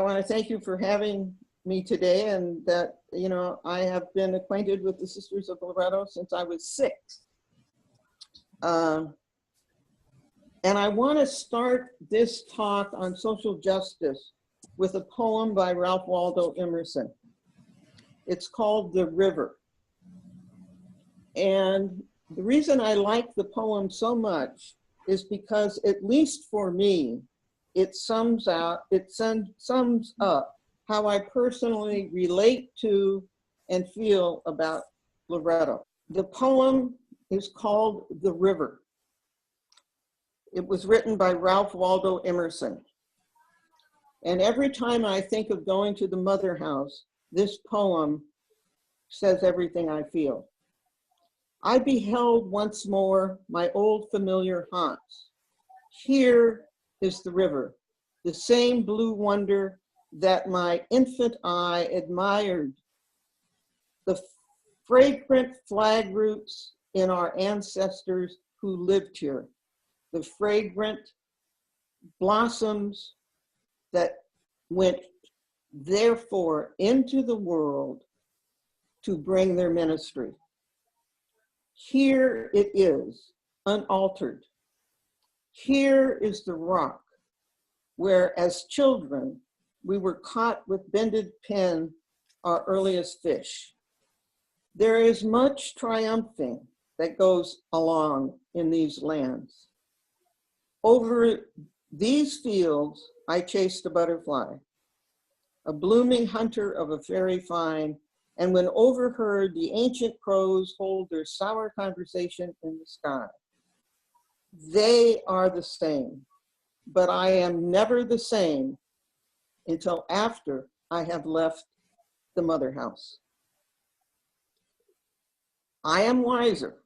I want to thank you for having me today, and that, I have been acquainted with the Sisters of Loretto since I was 6. And I want to start this talk on social justice with a poem by Ralph Waldo Emerson. It's called The River. And the reason I like the poem so much is because, at least for me, it sums up how I personally relate to and feel about Loretto. The poem is called The River. It was written by Ralph Waldo Emerson. And every time I think of going to the mother house, this poem says everything I feel. I beheld once more my old familiar haunts. Here is the river, the same blue wonder that my infant eye admired. The fragrant flag roots in our ancestors who lived here, the fragrant blossoms that went therefore into the world to bring their ministry. Here it is, unaltered. Here is the rock where, as children, we were caught with bended pen, our earliest fish. There is much triumphing that goes along in these lands. Over these fields, I chased a butterfly, a blooming hunter of a fairy fine, and when overheard, the ancient crows hold their sour conversation in the sky. They are the same, but I am never the same until after I have left the mother house. I am wiser,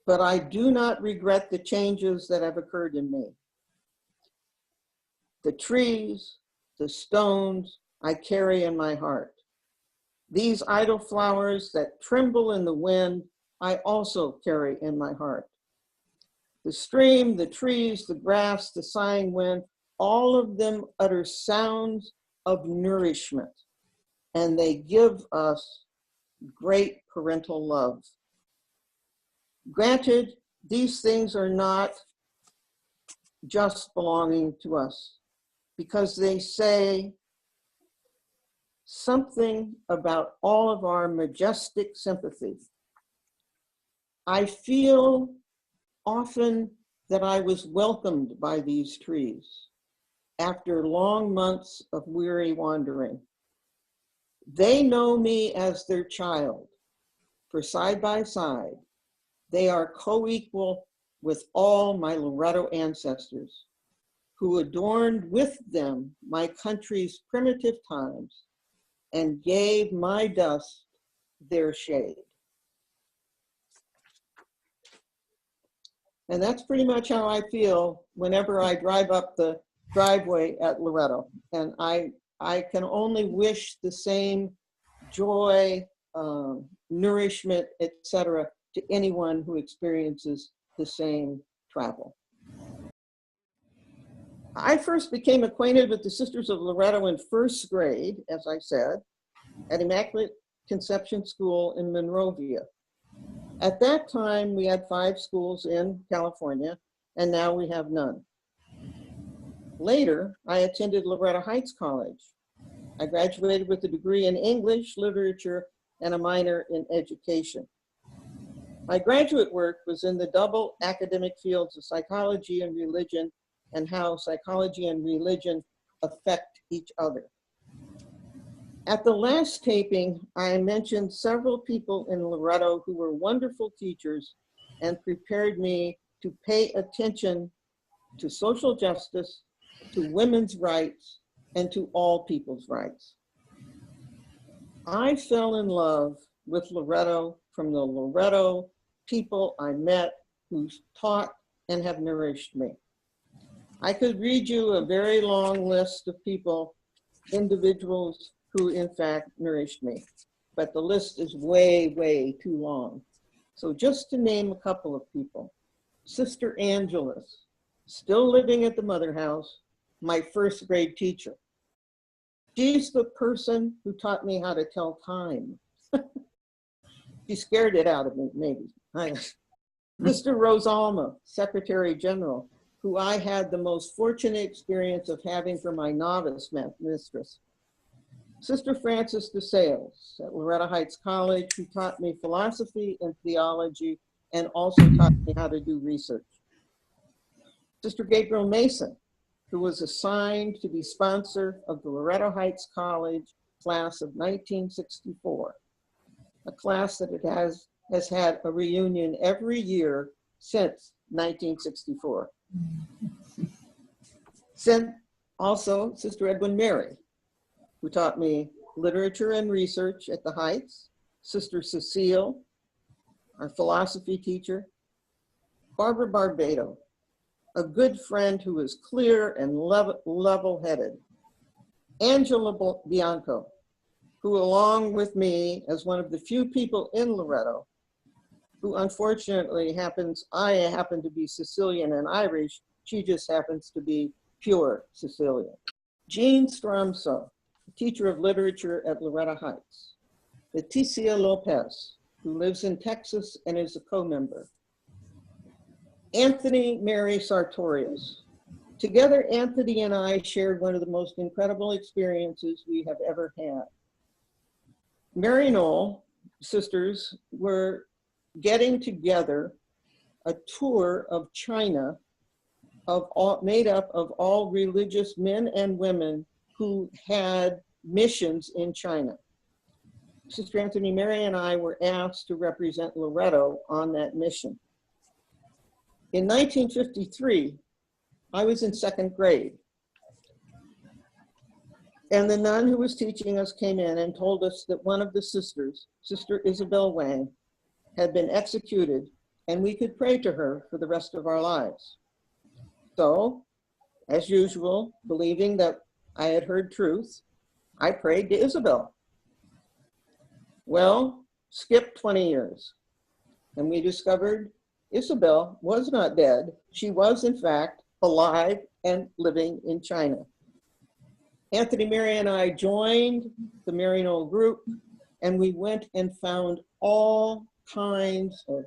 but I do not regret the changes that have occurred in me. The trees, the stones I carry in my heart. These idle flowers that tremble in the wind, I also carry in my heart. The stream, the trees, the grass, the sighing wind, all of them utter sounds of nourishment, and they give us great parental love. Granted, these things are not just belonging to us, because they say something about all of our majestic sympathy. I feel often that I was welcomed by these trees after long months of weary wandering. They know me as their child, for side by side, they are co-equal with all my Loretto ancestors, who adorned with them my country's primitive times and gave my dust their shade. And that's pretty much how I feel whenever I drive up the driveway at Loretto. And I can only wish the same joy, nourishment, etc., to anyone who experiences the same travel. I first became acquainted with the Sisters of Loretto in 1st grade, as I said, at Immaculate Conception School in Monrovia. At that time, we had 5 schools in California, and now we have none. Later, I attended Loretto Heights College. I graduated with a degree in English, literature, and a minor in education. My graduate work was in the double academic fields of psychology and religion, and how psychology and religion affect each other. At the last taping, I mentioned several people in Loretto who were wonderful teachers and prepared me to pay attention to social justice, to women's rights, and to all people's rights. I fell in love with Loretto from the Loretto people I met who taught and have nourished me. I could read you a very long list of people, individuals who in fact nourished me, but the list is way, way too long. So just to name a couple of people: Sister Angelus, still living at the mother house, my 1st grade teacher. She's the person who taught me how to tell time. She scared it out of me, maybe. Sister Rosalma, Secretary General, who I had the most fortunate experience of having for my novice mistress. Sister Frances de Sales at Loretto Heights College, who taught me philosophy and theology and also taught me how to do research. Sister Gabriel Mason, who was assigned to be sponsor of the Loretto Heights College class of 1964, a class that it has had a reunion every year since 1964. Also, Sister Edwin Mary, who taught me literature and research at the Heights. Sister Cecile, our philosophy teacher. Barbara Barbado, a good friend who was clear and level-headed. Angela Bianco, who along with me as one of the few people in Loretto, who unfortunately I happen to be Sicilian and Irish, she just happens to be pure Sicilian. Jean Stromso, teacher of literature at Loretto Heights. Leticia Lopez, who lives in Texas and is a co-member. Anthony Mary Sartorius. Together, Anthony and I shared one of the most incredible experiences we have ever had. Mary Knoll sisters were getting together a tour of China made up of all religious men and women who had missions in China. Sister Anthony Mary and I were asked to represent Loretto on that mission. In 1953, I was in second grade. And the nun who was teaching us came in and told us that one of the sisters, Sister Isabel Wang, had been executed and we could pray to her for the rest of our lives. So, as usual, believing that I had heard truth, I prayed to Isabel. Well, skip 20 years, and we discovered Isabel was not dead. She was, in fact, alive and living in China. Anthony Mary and I joined the Mary Knoll group, and we went and found all kinds of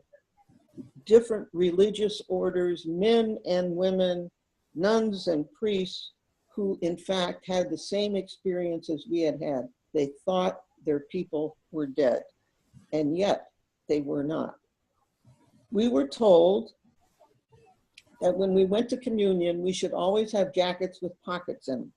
different religious orders, men and women, nuns and priests, who in fact had the same experience as we had had. They thought their people were dead, and yet they were not. We were told that when we went to communion, we should always have jackets with pockets in them.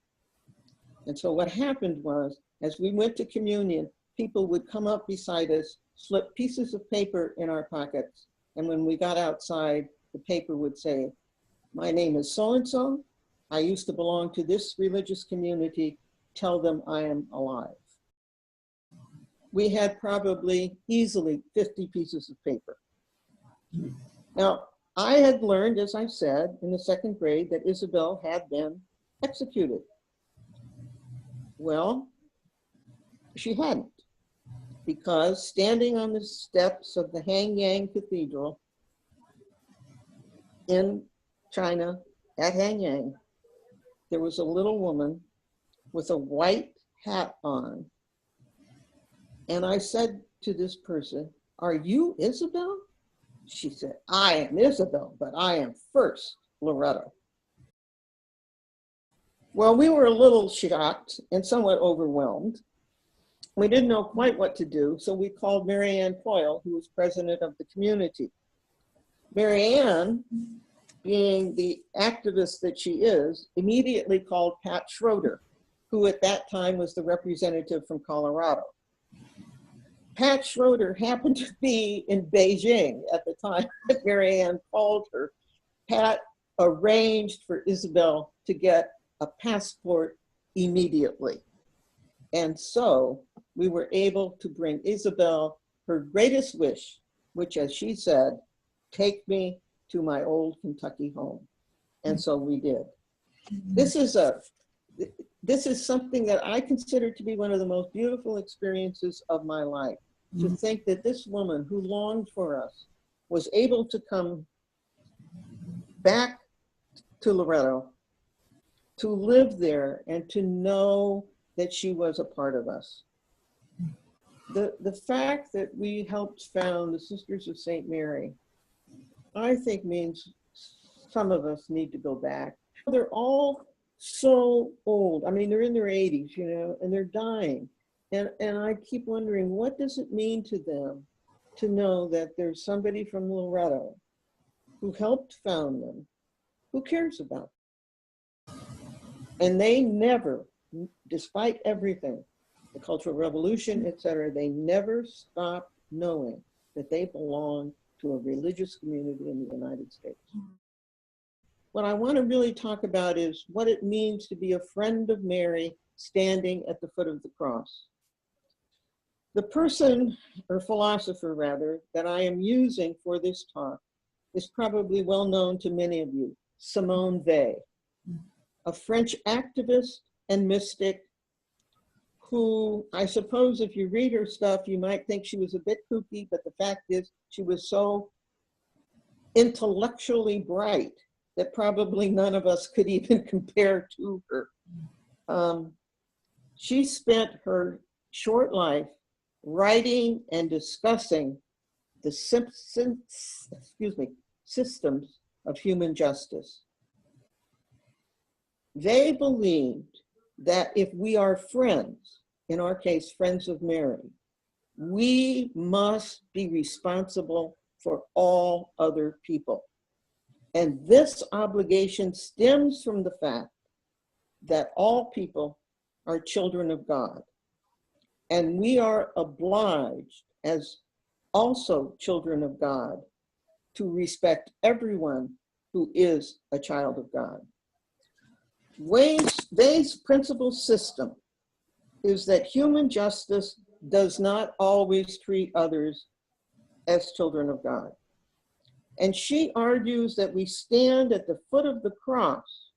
And so what happened was, as we went to communion, people would come up beside us, slip pieces of paper in our pockets, and when we got outside, the paper would say, "My name is so-and-so. I used to belong to this religious community. Tell them I am alive." We had probably easily 50 pieces of paper. Now, I had learned, as I said, in the second grade that Isabel had been executed. Well, she hadn't, because standing on the steps of the Hanyang Cathedral in China, at Hanyang, there was a little woman with a white hat on. And I said to this person, "Are you Isabel?" She said, "I am Isabel, but I am first Loretto." Well, we were a little shocked and somewhat overwhelmed. We didn't know quite what to do, so we called Mary Ann Coyle, who was president of the community. Mary Ann, being the activist that she is, immediately called Pat Schroeder, who at that time was the representative from Colorado. Pat Schroeder happened to be in Beijing at the time that Mary Ann called her. Pat arranged for Isabel to get a passport immediately. And so we were able to bring Isabel her greatest wish, which, as she said, "Take me to my old Kentucky home." And so we did. This is something that I consider to be one of the most beautiful experiences of my life. To think that this woman who longed for us was able to come back to Loretto, to live there, and to know that she was a part of us. The fact that we helped found the Sisters of St. Mary, I think means some of us need to go back. They're all so old. I mean, they're in their 80s, you know, and they're dying. And I keep wondering, what does it mean to them to know that there's somebody from Loretto who helped found them, who cares about them? And they never, despite everything, the Cultural Revolution, etc., they never stopped knowing that they belong to a religious community in the United States. What I want to really talk about is what it means to be a friend of Mary standing at the foot of the cross. The person, or philosopher rather, that I am using for this talk is probably well known to many of you, Simone Weil, a French activist and mystic who, I suppose if you read her stuff, you might think she was a bit kooky, but the fact is she was so intellectually bright that probably none of us could even compare to her. She spent her short life writing and discussing the systems of human justice. They believed that if we are friends, in our case, Friends of Mary, we must be responsible for all other people. And this obligation stems from the fact that all people are children of God. And we are obliged, as also children of God, to respect everyone who is a child of God. Way's principal system is that human justice does not always treat others as children of God. And she argues that we stand at the foot of the cross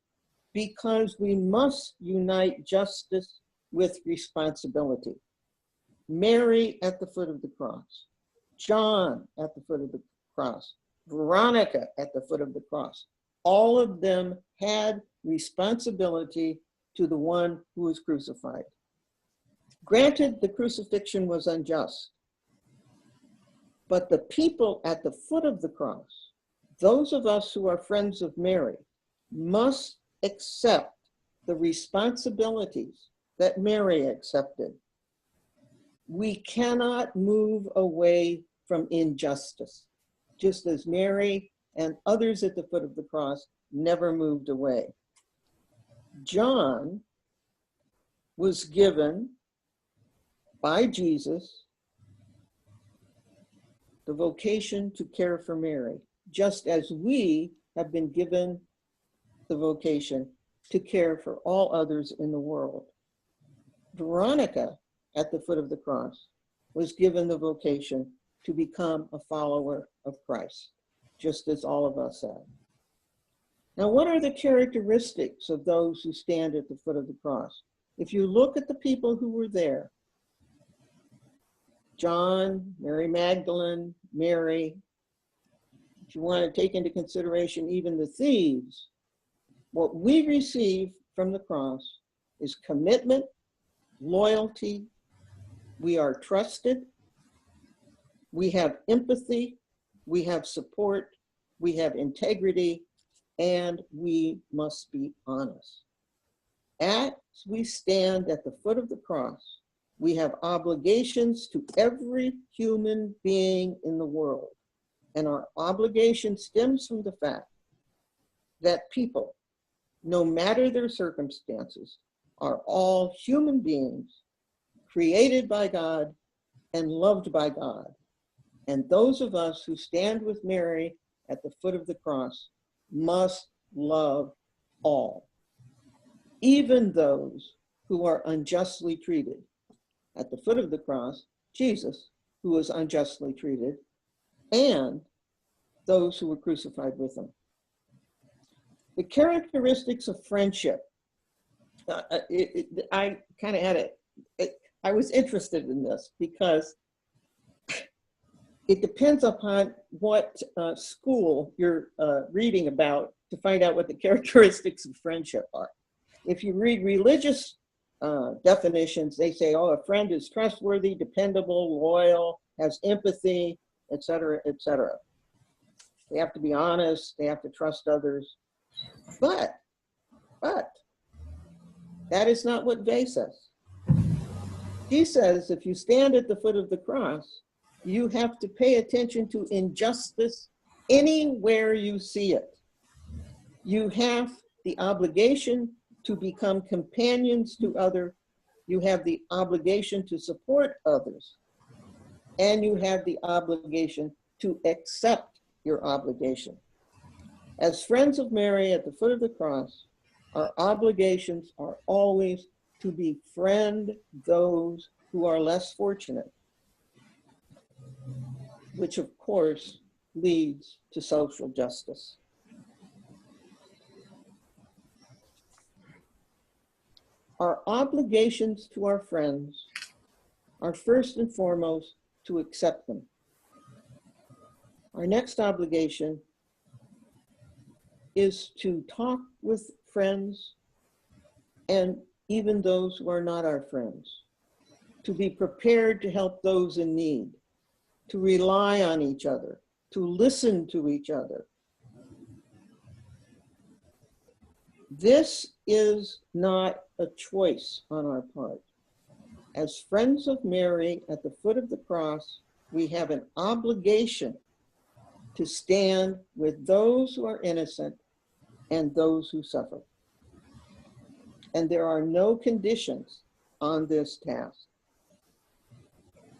because we must unite justice with responsibility. Mary at the foot of the cross, John at the foot of the cross, Veronica at the foot of the cross. All of them had responsibility to the one who was crucified. Granted, the crucifixion was unjust, but the people at the foot of the cross, those of us who are friends of Mary, must accept the responsibilities that Mary accepted. We cannot move away from injustice, just as Mary and others at the foot of the cross never moved away. John was given by Jesus the vocation to care for Mary, just as we have been given the vocation to care for all others in the world. Veronica, at the foot of the cross, was given the vocation to become a follower of Christ, just as all of us have. Now, what are the characteristics of those who stand at the foot of the cross? If you look at the people who were there, John, Mary Magdalene, Mary, if you want to take into consideration even the thieves, what we receive from the cross is commitment, loyalty, we are trusted, we have empathy, we have support, we have integrity, and we must be honest. As we stand at the foot of the cross, we have obligations to every human being in the world. And our obligation stems from the fact that people, no matter their circumstances, are all human beings created by God and loved by God. And those of us who stand with Mary at the foot of the cross must love all, even those who are unjustly treated. At the foot of the cross, Jesus, who was unjustly treated, and those who were crucified with him. The characteristics of friendship. I kind of had I was interested in this because it depends upon what school you're reading about to find out what the characteristics of friendship are. If you read religious definitions, they say, oh, a friend is trustworthy, dependable, loyal, has empathy, etc., etc. They have to be honest, they have to trust others. But that is not what Vay says. He says if you stand at the foot of the cross, you have to pay attention to injustice anywhere you see it. You have the obligation to become companions to others. You have the obligation to support others. And you have the obligation to accept your obligation. As friends of Mary at the foot of the cross, our obligations are always to befriend those who are less fortunate, which of course leads to social justice. Our obligations to our friends are first and foremost to accept them. Our next obligation is to talk with friends and even those who are not our friends, to be prepared to help those in need, to rely on each other, to listen to each other. This is not a choice on our part. As friends of Mary at the foot of the cross, we have an obligation to stand with those who are innocent and those who suffer. And there are no conditions on this task.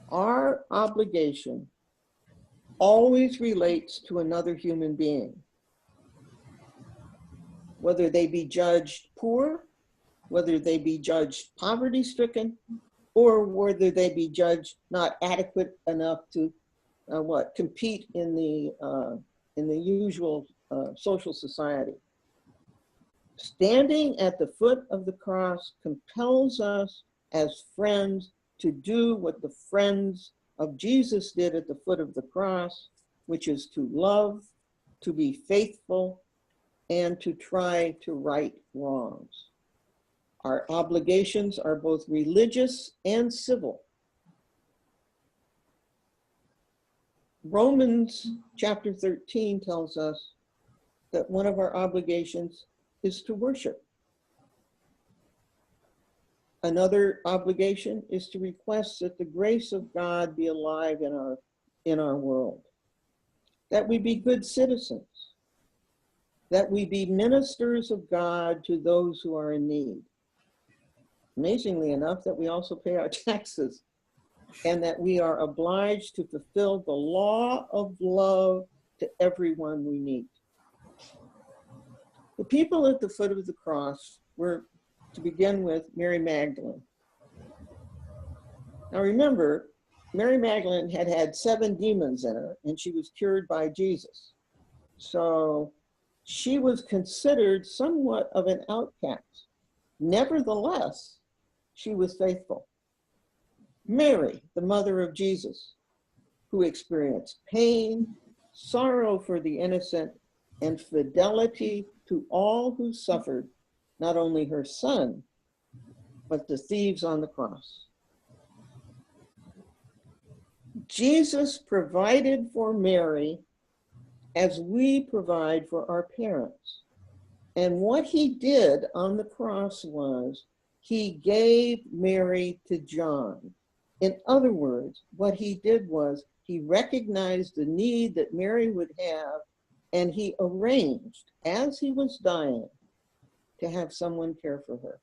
Our obligation always relates to another human being, whether they be judged poor, whether they be judged poverty-stricken, or whether they be judged not adequate enough to compete in the usual social society. Standing at the foot of the cross compels us as friends to do what the friends of Jesus did at the foot of the cross, which is to love, to be faithful, and to try to right wrongs. Our obligations are both religious and civil. Romans chapter 13 tells us that one of our obligations is to worship. Another obligation is to request that the grace of God be alive in our world, that we be good citizens, that we be ministers of God to those who are in need. Amazingly enough, that we also pay our taxes, and that we are obliged to fulfill the law of love to everyone we meet. The people at the foot of the cross were, to begin with, Mary Magdalene. Now remember, Mary Magdalene had had 7 demons in her, and she was cured by Jesus. So she was considered somewhat of an outcast. Nevertheless, she was faithful. Mary, the mother of Jesus, who experienced pain, sorrow for the innocent, and fidelity to all who suffered, not only her son, but the thieves on the cross. Jesus provided for Mary as we provide for our parents. And what he did on the cross was he gave Mary to John. In other words, what he did was he recognized the need that Mary would have, and he arranged, as he was dying, to have someone care for her.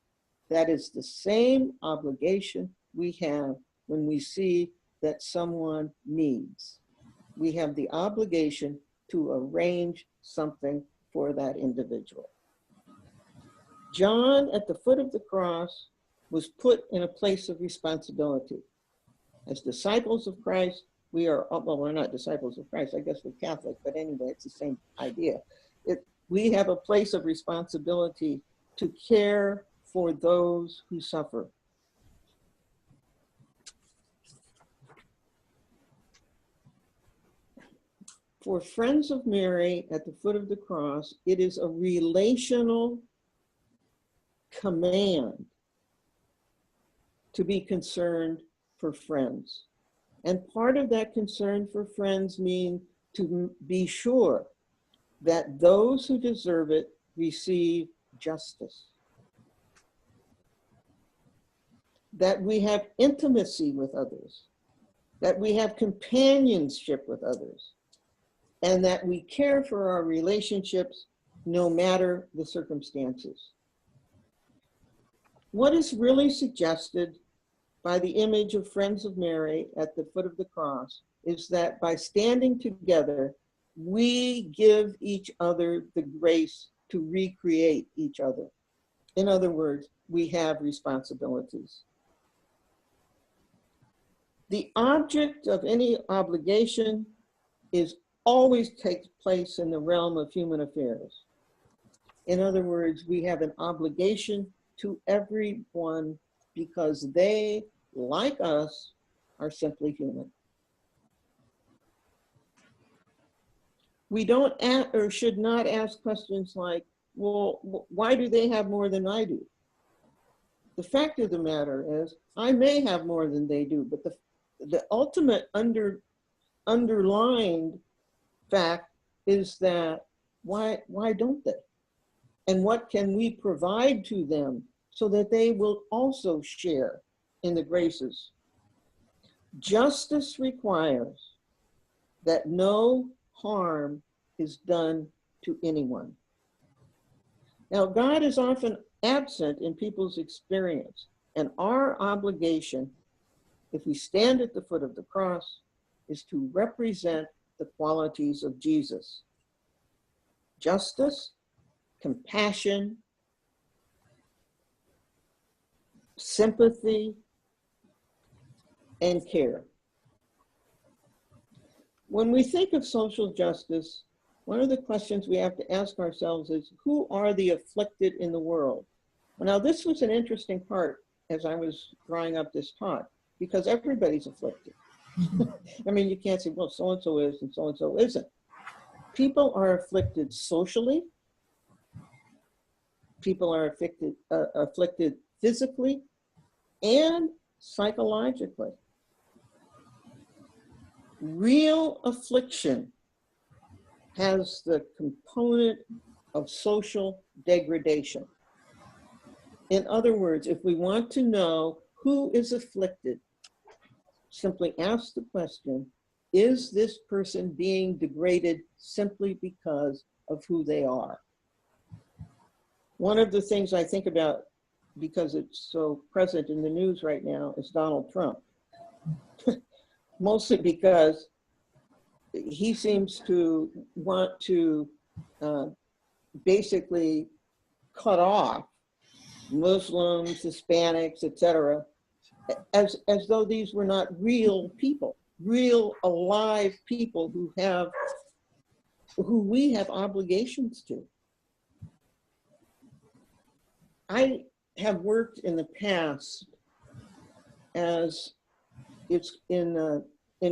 That is the same obligation we have when we see that someone needs. We have the obligation to arrange something for that individual. John, at the foot of the cross, was put in a place of responsibility. As disciples of Christ, we are, well, we're not disciples of Christ, I guess we're Catholic, but anyway, it's the same idea. We have a place of responsibility to care for those who suffer. For Friends of Mary at the foot of the cross, it is a relational command to be concerned for friends. And part of that concern for friends means to be sure that those who deserve it receive justice. That we have intimacy with others, that we have companionship with others, and that we care for our relationships no matter the circumstances. What is really suggested by the image of Friends of Mary at the foot of the cross is that by standing together, we give each other the grace to recreate each other. In other words, we have responsibilities. The object of any obligation always takes place in the realm of human affairs. In other words, we have an obligation to everyone because they, like us, are simply human. We don't or should not ask questions like, well, why do they have more than I do? The fact of the matter is, I may have more than they do, but the ultimate underlined fact is that why don't they? And what can we provide to them so that they will also share in the graces? Justice requires that no harm is done to anyone. Now, God is often absent in people's experience, and our obligation, if we stand at the foot of the cross, is to represent the qualities of Jesus: justice, compassion, sympathy, and care. When we think of social justice, one of the questions we have to ask ourselves is, who are the afflicted in the world? Well, now, this was an interesting part as I was drawing up this talk, because everybody's afflicted. I mean, you can't say, well, so-and-so is and so-and-so isn't. People are afflicted socially. People are afflicted physically and psychologically. Real affliction has the component of social degradation. In other words, if we want to know who is afflicted, simply ask the question, is this person being degraded simply because of who they are? One of the things I think about, because it's so present in the news right now, is Donald Trump. Mostly because he seems to want to basically cut off Muslims, Hispanics, etc., as though these were not real people, real alive people who we have obligations to. I have worked in the past as it's in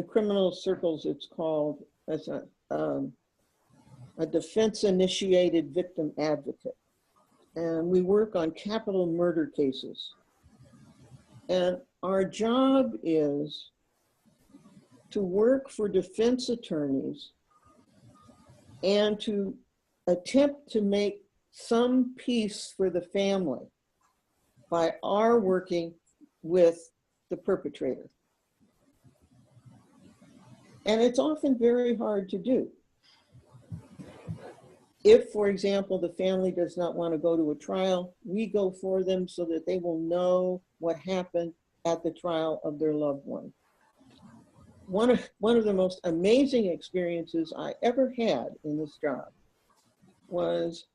criminal circles, it's called as a defense-initiated victim advocate. And we work on capital murder cases. And our job is to work for defense attorneys and to attempt to make some peace for the family by our working with the perpetrator. And it's often very hard to do. If, for example, the family does not want to go to a trial, we go for them so that they will know what happened at the trial of their loved one. One of the most amazing experiences I ever had in this job was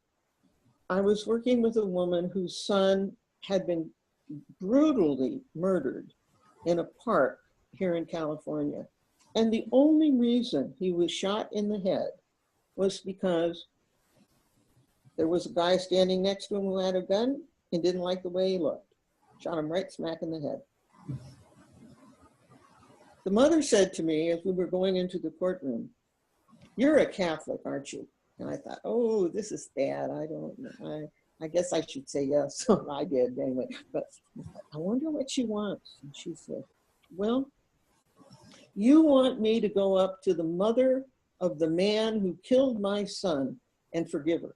I was working with a woman whose son had been brutally murdered in a park here in California. And the only reason he was shot in the head was because there was a guy standing next to him who had a gun and didn't like the way he looked. Shot him right smack in the head. The mother said to me as we were going into the courtroom, "You're a Catholic, aren't you?" And I thought, oh, this is bad. I don't know. I guess I should say yes. I did anyway. But I wonder what she wants. And she said, well, you want me to go up to the mother of the man who killed my son and forgive her.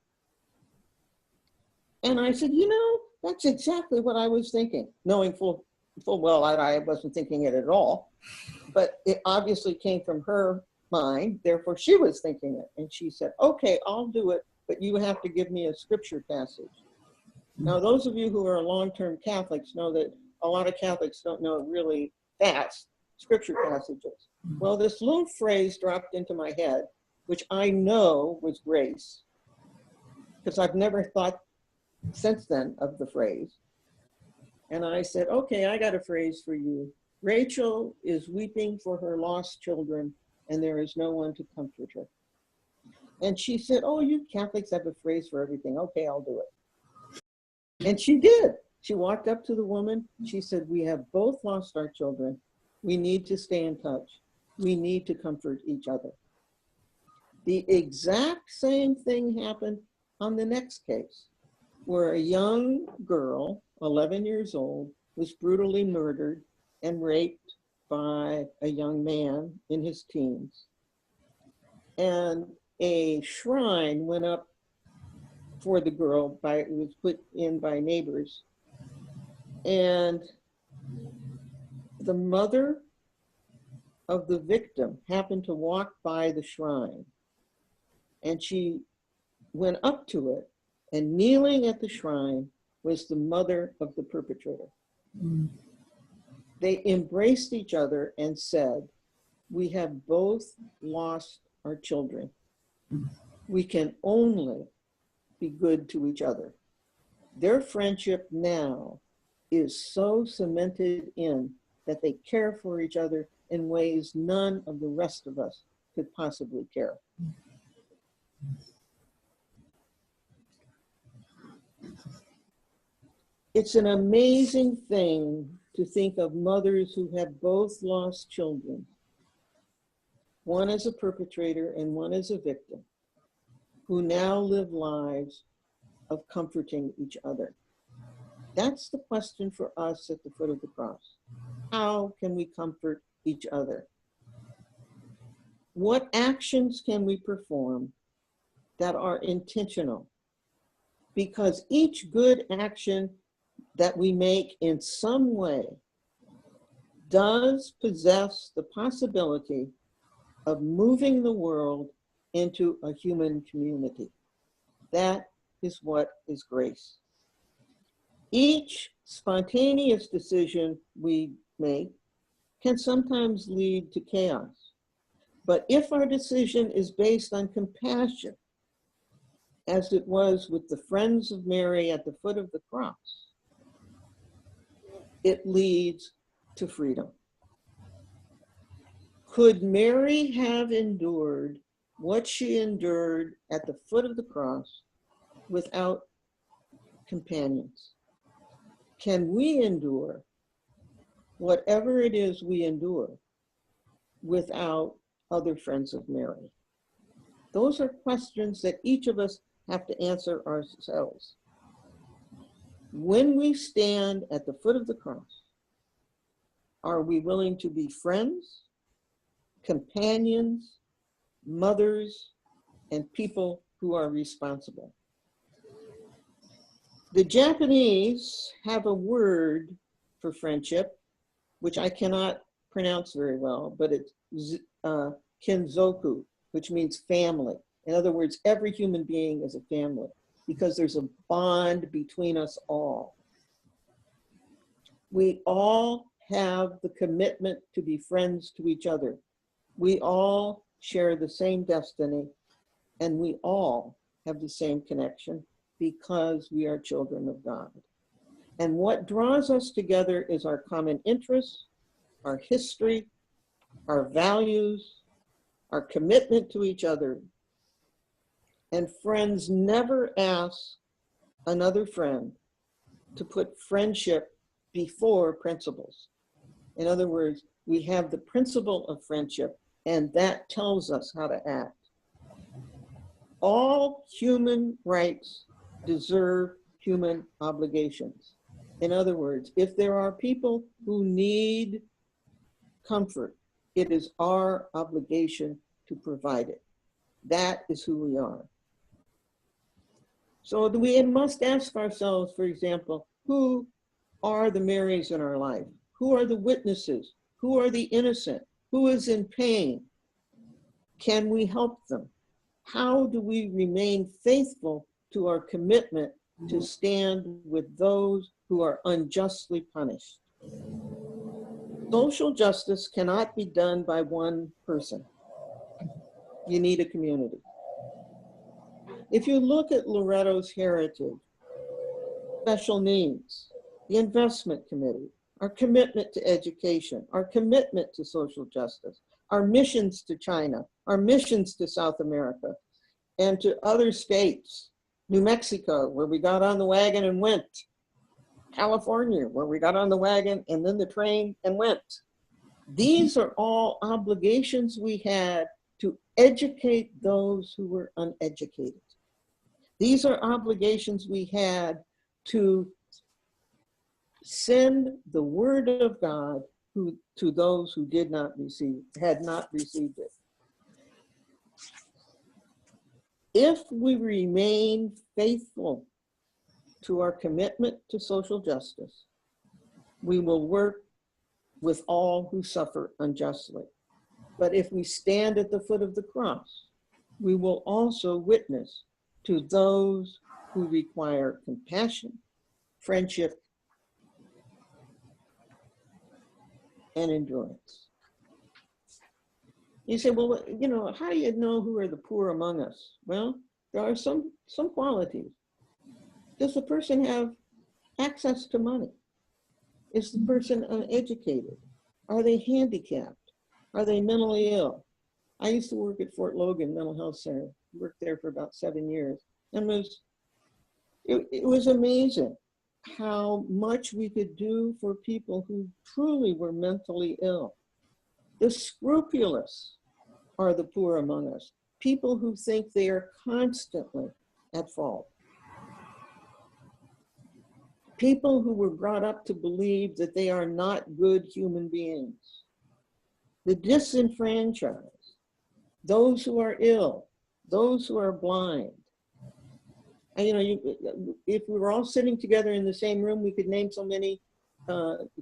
And I said, you know, that's exactly what I was thinking, knowing full well I wasn't thinking it at all. But it obviously came from her mind, therefore she was thinking it. And she said, okay, I'll do it, but you have to give me a scripture passage. Now, those of you who are long-term Catholics know that a lot of Catholics don't know really fast scripture passages. Well, this little phrase dropped into my head, which I know was grace, because I've never thought since then of the phrase. And I said, okay, I got a phrase for you. Rachel is weeping for her lost children, and there is no one to comfort her. And she said, oh, you Catholics have a phrase for everything. Okay, I'll do it. And she did. She walked up to the woman. She said, we have both lost our children. We need to stay in touch. We need to comfort each other. The exact same thing happened on the next case, where a young girl, 11 years old, was brutally murdered and raped by a young man in his teens. And a shrine went up for the girl, it was put in by neighbors. And the mother of the victim happened to walk by the shrine, and she went up to it, and kneeling at the shrine was the mother of the perpetrator. Mm. They embraced each other and said, we have both lost our children. Mm. We can only be good to each other. Their friendship now is so cemented in that they care for each other in ways none of the rest of us could possibly care. It's an amazing thing to think of mothers who have both lost children, one as a perpetrator and one as a victim, who now live lives of comforting each other. That's the question for us at the foot of the cross. How can we comfort each other? What actions can we perform that are intentional? Because each good action that we make in some way does possess the possibility of moving the world into a human community. That is what is grace. Each spontaneous decision we make can sometimes lead to chaos. But if our decision is based on compassion, as it was with the Friends of Mary at the foot of the cross, it leads to freedom. Could Mary have endured what she endured at the foot of the cross without companions? Can we endure whatever it is we endure without other Friends of Mary? Those are questions that each of us have to answer ourselves. When we stand at the foot of the cross, are we willing to be friends, companions, mothers, and people who are responsible? The Japanese have a word for friendship, which I cannot pronounce very well, but it's kinzoku, which means family. In other words, every human being is a family because there's a bond between us all. We all have the commitment to be friends to each other. We all share the same destiny, and we all have the same connection because we are children of God. And what draws us together is our common interests, our history, our values, our commitment to each other. And friends never ask another friend to put friendship before principles. In other words, we have the principle of friendship, and that tells us how to act. All human rights deserve human obligations. In other words, if there are people who need comfort, it is our obligation to provide it. That is who we are. So we must ask ourselves, for example, who are the Marys in our life? Who are the witnesses? Who are the innocent? Who is in pain? Can we help them? How do we remain faithful to our commitment to stand with those who are unjustly punished? Social justice cannot be done by one person. You need a community. If you look at Loretto's heritage, special needs, the investment committee, our commitment to education, our commitment to social justice, our missions to China, our missions to South America, and to other states, New Mexico, where we got on the wagon and went, California, where we got on the wagon and then the train and went. These are all obligations we had to educate those who were uneducated. These are obligations we had to send the word of God to those who had not received it. If we remain faithful to our commitment to social justice, we will work with all who suffer unjustly. But if we stand at the foot of the cross, we will also witness to those who require compassion, friendship, and endurance. You say, well, you know, how do you know who are the poor among us? Well, there are some qualities. Does the person have access to money? Is the person uneducated? Are they handicapped? Are they mentally ill? I used to work at Fort Logan Mental Health Center. Worked there for about 7 years, and it was amazing how much we could do for people who truly were mentally ill. The scrupulous are the poor among us, people who think they are constantly at fault. People who were brought up to believe that they are not good human beings. The disenfranchised, those who are ill, those who are blind. And, you know, if we were all sitting together in the same room, we could name so many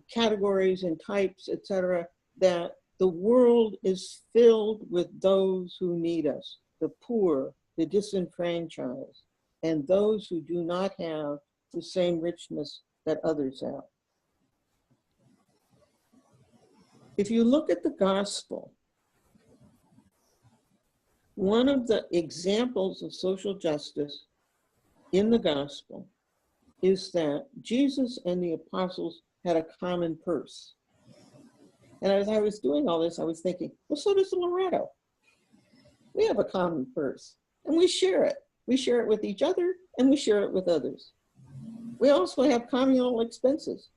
categories and types, etc., that the world is filled with those who need us, the poor, the disenfranchised, and those who do not have the same richness that others have. If you look at the gospel, one of the examples of social justice in the gospel is that Jesus and the apostles had a common purse. And as I was doing all this, I was thinking, well, so does Loretto. We have a common purse and we share it. We share it with each other and we share it with others. We also have communal expenses,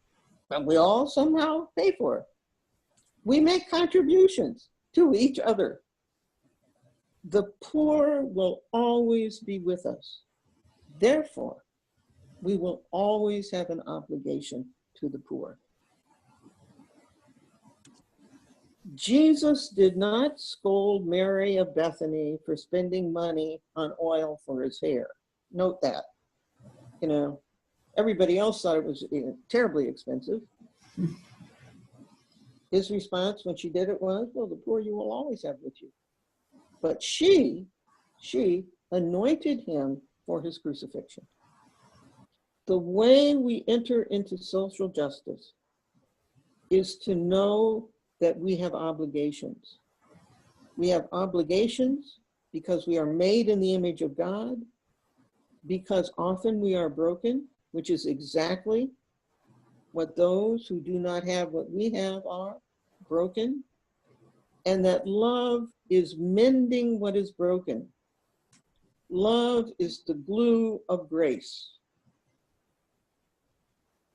but we all somehow pay for it. We make contributions to each other. The poor will always be with us. Therefore, we will always have an obligation to the poor. Jesus did not scold Mary of Bethany for spending money on oil for his hair. Note that. You know, everybody else thought it was terribly expensive. His response when she did it was, well, the poor you will always have with you. But she anointed him for his crucifixion. The way we enter into social justice is to know that we have obligations. We have obligations because we are made in the image of God, because often we are broken, which is exactly what those who do not have what we have are, broken, and that love is mending what is broken. Love is the glue of grace.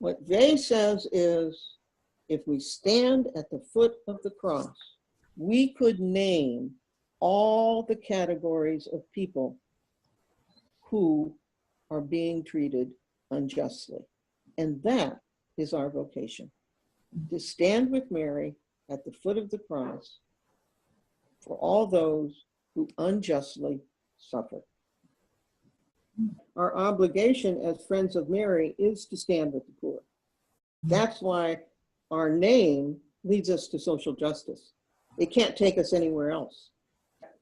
What Vey says is, if we stand at the foot of the cross, we could name all the categories of people who are being treated unjustly. And that is our vocation, to stand with Mary at the foot of the cross for all those who unjustly suffer. Our obligation as Friends of Mary is to stand with the poor. That's why our name leads us to social justice. It can't take us anywhere else.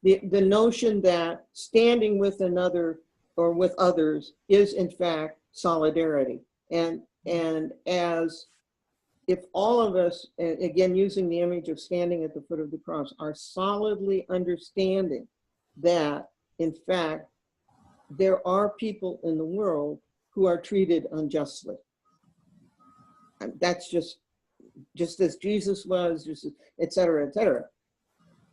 The notion that standing with another or with others is in fact solidarity. And as if all of us, again, using the image of standing at the foot of the cross, are solidly understanding that, in fact, there are people in the world who are treated unjustly. And that's just as Jesus was, just et cetera, et cetera.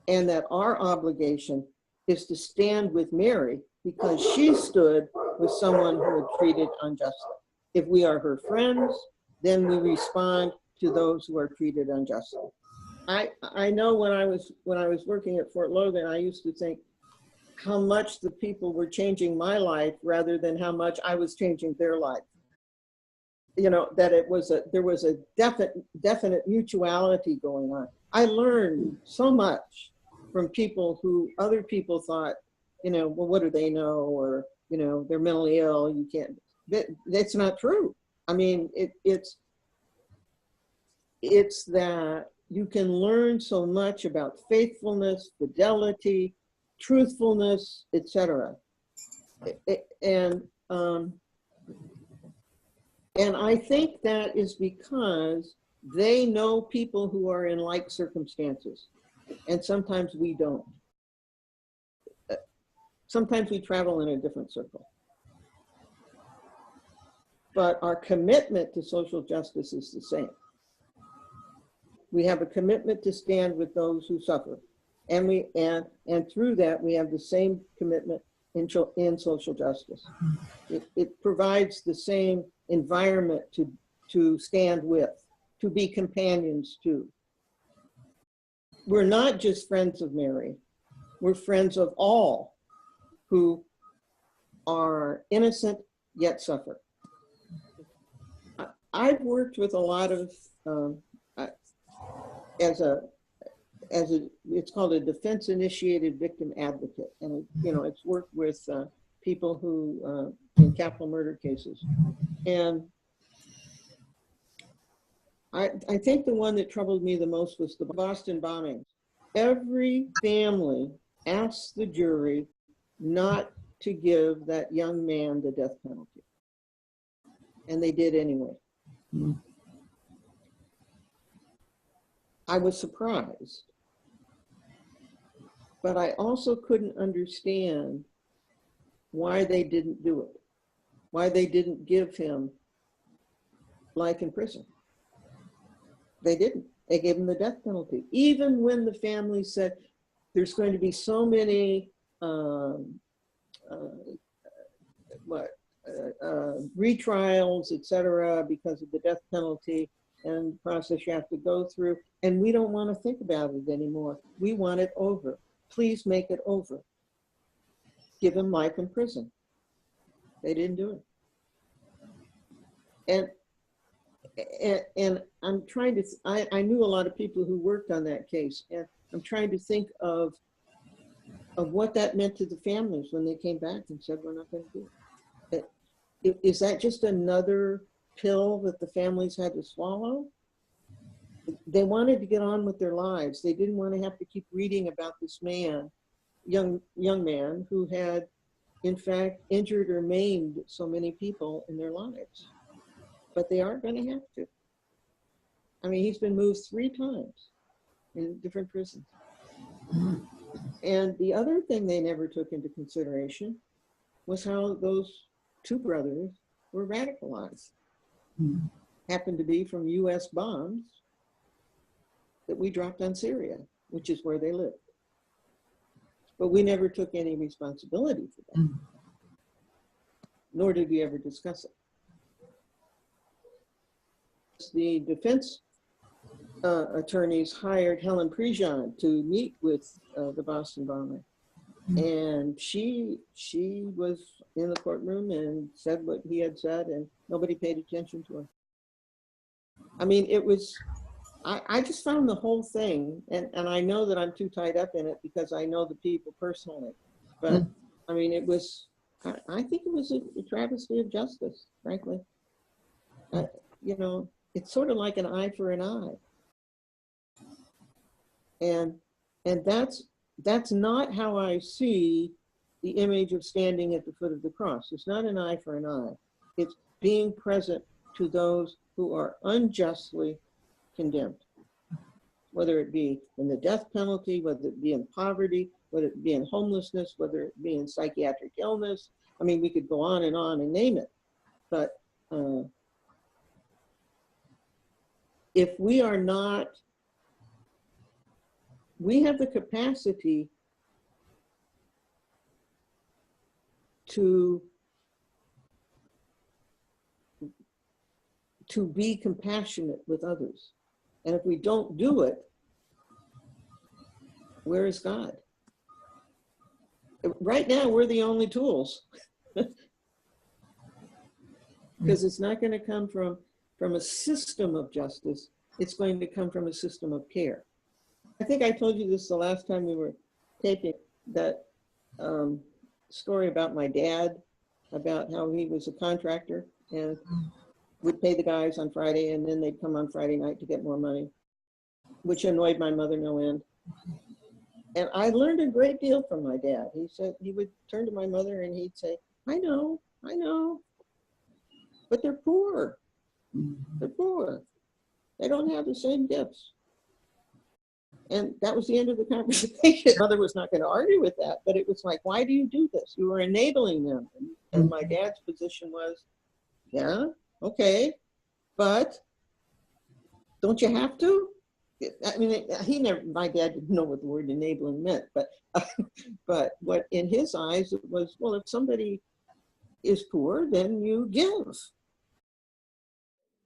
And that our obligation is to stand with Mary because she stood with someone who had treated unjustly. If we are her friends, then we respond to those who are treated unjustly. I know when I was working at Fort Logan, I used to think how much the people were changing my life rather than how much I was changing their life. You know, that there was a definite mutuality going on. I learned so much from people who other people thought, you know, well, what do they know? Or, you know, they're mentally ill, you can't. That's not true. I mean, it's that you can learn so much about faithfulness, fidelity, truthfulness, etc. And I think that is because they know people who are in like circumstances, and sometimes we don't. Sometimes we travel in a different circle. But our commitment to social justice is the same. We have a commitment to stand with those who suffer. And through that, we have the same commitment in social justice. It provides the same environment to stand with, to be companions to. We're not just friends of Mary, we're friends of all who are innocent yet suffer. I've worked with a lot of, it's called a defense-initiated victim advocate, and you know, it's worked with people who in capital murder cases, and I think the one that troubled me the most was the Boston bombing. Every family asked the jury not to give that young man the death penalty, and they did anyway. Mm-hmm. I was surprised, but I also couldn't understand why they didn't do it, why they didn't give him life in prison. They didn't. They gave him the death penalty. Even when the family said there's going to be so many retrials, etc., because of the death penalty and the process you have to go through, and we don't want to think about it anymore. We want it over. Please make it over. Give him life in prison. They didn't do it. And I'm trying to, I knew a lot of people who worked on that case, and I'm trying to think of what that meant to the families when they came back and said, we're not going to do it. Is that just another pill that the families had to swallow? They wanted to get on with their lives. They didn't want to have to keep reading about this man, young man, who had, in fact, injured or maimed so many people in their lives. But they are going to have to. I mean, he's been moved 3 times in different prisons. And the other thing they never took into consideration was how those 2 brothers were radicalized. Happened to be from US bombs that we dropped on Syria, which is where they lived. But we never took any responsibility for that, nor did we ever discuss it. The defense attorneys hired Helen Prejean to meet with the Boston bomber. And she was in the courtroom and said what he had said, and nobody paid attention to her. I mean, it was, I just found the whole thing, and I know that I'm too tied up in it because I know the people personally, but I mean, it was, I think it was a travesty of justice, frankly. You know, it's sort of like an eye for an eye. And that's not how I see the image of standing at the foot of the cross. It's not an eye for an eye. It's being present to those who are unjustly condemned, whether it be in the death penalty, whether it be in poverty, whether it be in homelessness, whether it be in psychiatric illness. I mean, we could go on and name it. But if we are not, we have the capacity to be compassionate with others. And if we don't do it, where is God? Right now, we're the only tools. Because it's not going to come from a system of justice. It's going to come from a system of care. I think I told you this the last time we were taping, that story about my dad, about how he was a contractor and would pay the guys on Friday, and then they'd come on Friday night to get more money, which annoyed my mother no end. And I learned a great deal from my dad. He said, he would turn to my mother and he'd say, I know, but they're poor. They're poor. They don't have the same gifts. And that was the end of the conversation. Mother was not going to argue with that, but it was like, why do you do this? You are enabling them. And my dad's position was, yeah, okay, but don't you have to? I mean, my dad didn't know what the word enabling meant, but what in his eyes it was, well, if somebody is poor, then you give.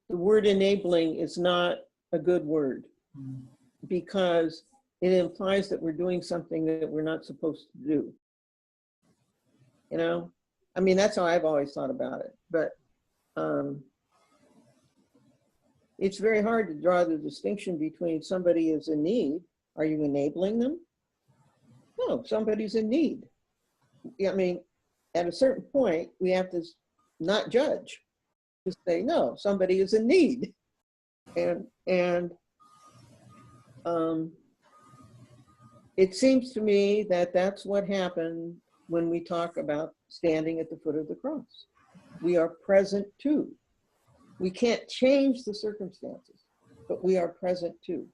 The word enabling is not a good word because it implies that we're doing something that we're not supposed to do. You know, I mean, that's how I've always thought about it, but it's very hard to draw the distinction between somebody is in need. Are you enabling them? No, somebody's in need. I mean, at a certain point, we have to not judge. Just say, no, somebody is in need. And it seems to me that that's what happened when we talk about standing at the foot of the cross. We are present too. We can't change the circumstances, but we are present too.